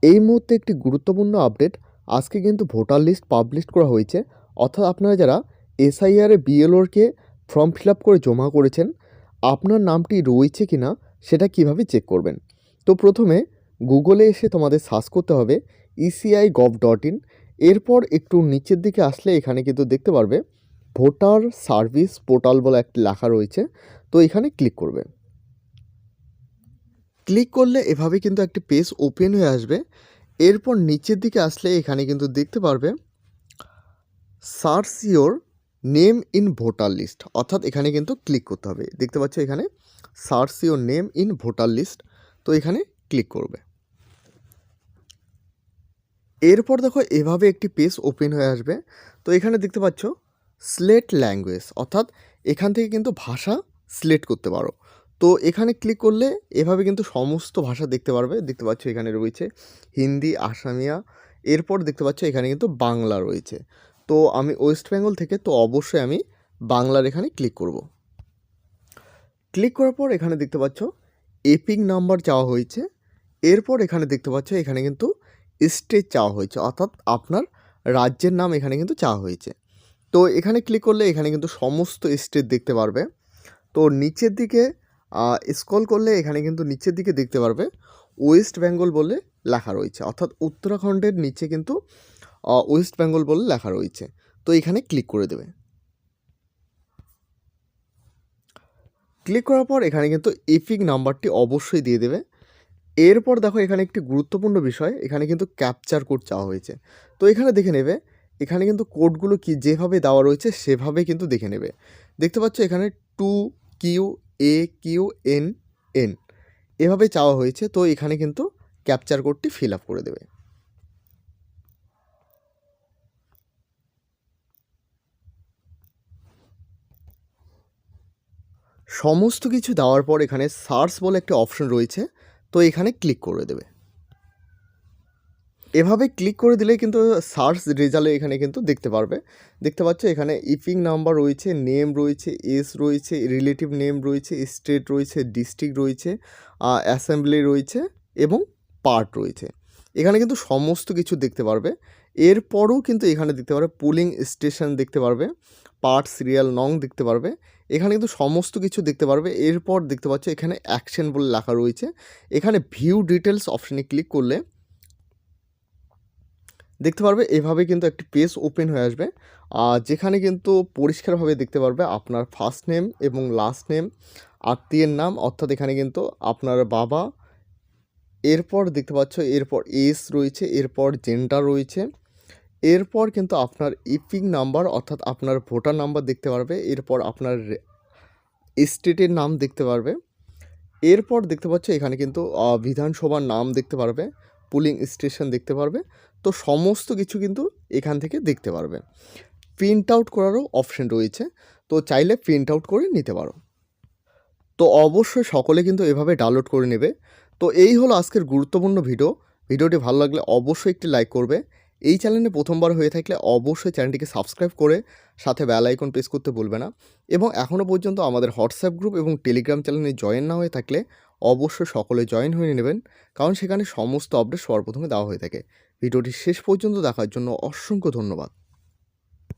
এই মুহূর্তে একটি গুরুত্বপূর্ণ আপডেট। আজকে কিন্তু ভোটার লিস্ট পাবলিশ করা হয়েছে। অর্থাৎ আপনারা যারা এসআইআরে বিএলওরকে ফর্ম ফিল আপ করে জমা করেছেন, আপনার নামটি রয়েছে কি না সেটা কীভাবে চেক করবেন। তো প্রথমে গুগলে এসে তোমাদের সার্চ করতে হবে eci.gov.in। এরপর একটু নিচের দিকে আসলে এখানে কিন্তু দেখতে পারবে ভোটার সার্ভিস পোর্টাল বলে একটি লেখা রয়েছে। তো এখানে ক্লিক করবে। ক্লিক করলে এভাবে কিন্তু একটি পেজ ওপেন হয়ে আসবে। এরপর নিচের দিকে আসলে এখানে কিন্তু দেখতে পারবে search your name in voter list, অর্থাৎ এখানে কিন্তু ক্লিক করতে হবে। দেখতে পাচ্ছ এখানে search your name in voter list. তো এখানে ক্লিক করবে। এরপর দেখো এভাবে একটি পেজ ওপেন হয়ে আসবে। তো এখানে দেখতে পাচ্ছ সিলেক্ট ল্যাঙ্গুয়েজ, অর্থাৎ এখান থেকে কিন্তু ভাষা সিলেক্ট করতে পারো। তো এখানে ক্লিক করলে এভাবে কিন্তু সমস্ত ভাষা দেখতে পারবে। দেখতে পাচ্ছ এখানে রয়েছে হিন্দি, আসামিয়া। এরপর দেখতে পাচ্ছ এখানে কিন্তু বাংলা রয়েছে। তো আমি ওয়েস্ট বেঙ্গল থেকে, তো অবশ্যই আমি বাংলার এখানে ক্লিক করব। ক্লিক করার পর এখানে দেখতে পাচ্ছ এপিক নাম্বার চাওয়া হয়েছে। এরপর এখানে দেখতে পাচ্ছ এখানে কিন্তু স্টেট চাওয়া হয়েছে, অর্থাৎ আপনার রাজ্যের নাম এখানে কিন্তু চাওয়া হয়েছে। তো এখানে ক্লিক করলে এখানে কিন্তু সমস্ত স্টেট দেখতে পারবে। তো নিচের দিকে স্ক্রল করলে এখানে কিন্তু নিচের দিকে দেখতে পারবে ওয়েস্ট বেঙ্গল বলে লেখা রয়েছে, অর্থাৎ উত্তরাখণ্ডের নিচে কিন্তু ওয়েস্ট বেঙ্গল বলে লেখা রয়েছে। তো এখানে ক্লিক করে দেবে। ক্লিক করার পর এখানে কিন্তু এপিক নাম্বারটি অবশ্যই দিয়ে দেবে। এরপর দেখো এখানে একটি গুরুত্বপূর্ণ বিষয়, এখানে কিন্তু ক্যাপচার কোড চাওয়া হয়েছে। তো এখানে দেখে নেবে, এখানে কিন্তু কোডগুলো কি যেভাবে দেওয়া রয়েছে সেভাবে কিন্তু দেখে নেবে। দেখতে পাচ্ছ এখানে 2QAQNN এভাবে চাওয়া হয়েছে। তো এখানে কিন্তু ক্যাপচার কোডটি ফিল আপ করে দেবে। সমস্ত কিছু দেওয়ার পর এখানে সার্চ বলে একটা অপশন রয়েছে। তো এখানে ক্লিক করে দেবে। এভাবে ক্লিক করে দিলে কিন্তু সার্চ রেজাল্টে এখানে কিন্তু দেখতে পারবে। দেখতে পাচ্ছ এখানে ইপিং নাম্বার রয়েছে, নেম রয়েছে, এজ রয়েছে, রিলেটিভ নেম রয়েছে, স্টেট রয়েছে, ডিস্ট্রিক্ট রয়েছে, অ্যাসেম্বলি রয়েছে এবং পার্ট রয়েছে। এখানে কিন্তু সমস্ত কিছু দেখতে পারবে। এরপরও কিন্তু এখানে দেখতে পারবে পুলিং স্টেশন দেখতে পারবে, পার্ট সিরিয়াল নং দেখতে পারবে। এখানে কিন্তু সমস্ত কিছু দেখতে পারবে। এরপর দেখতে পাচ্ছ এখানে অ্যাকশন বলে লেখা রয়েছে। এখানে ভিউ ডিটেলস অপশানে ক্লিক করলে দেখতে পারবে এভাবে কিন্তু একটি পেজ ওপেন হয়ে আসবে, যেখানে কিন্তু পরিষ্কারভাবে দেখতে পারবে আপনার ফার্স্ট নেম এবং লাস্ট নেম, আত্মীয়ের নাম, অর্থাৎ এখানে কিন্তু আপনার বাবা। এরপর দেখতে পাচ্ছ এরপর এজ রয়েছে, এরপর জেন্ডার রয়েছে, এরপর কিন্তু আপনার ইপিং নাম্বার অর্থাৎ আপনার ভোটার নাম্বার দেখতে পারবে, এরপর আপনার স্টেটের নাম দেখতে পারবে। এরপর দেখতে পাচ্ছ এখানে কিন্তু বিধানসভার নাম দেখতে পারবে, পুলিং স্টেশন দেখতে পারবে। তো সমস্ত কিছু কিন্তু এখান থেকে দেখতে পারবে। প্রিন্ট আউট করারও অপশন রয়েছে, তো চাইলে প্রিন্ট আউট করে নিতে পারো। তো অবশ্যই সকলে কিন্তু এভাবে ডাউনলোড করে নেবে। তো এই হলো আজকের গুরুত্বপূর্ণ ভিডিওটি ভালো লাগলে অবশ্যই একটি লাইক করবে। এই চ্যানেলে প্রথমবার হয়ে থাকলে অবশ্যই চ্যানেলটিকে সাবস্ক্রাইব করে সাথে বেল আইকন প্রেস করতে ভুলবে না। এবং এখনও পর্যন্ত আমাদের হোয়াটসঅ্যাপ গ্রুপ এবং টেলিগ্রাম চ্যানেলে জয়েন না হয়ে থাকলে অবশ্যই সকলে জয়েন হয়ে নেবেন, কারণ সেখানে সমস্ত আপডেট সবার প্রথমে দেওয়া হয়ে থাকে। ভিডিওটি শেষ পর্যন্ত দেখার জন্য অসংখ্য ধন্যবাদ।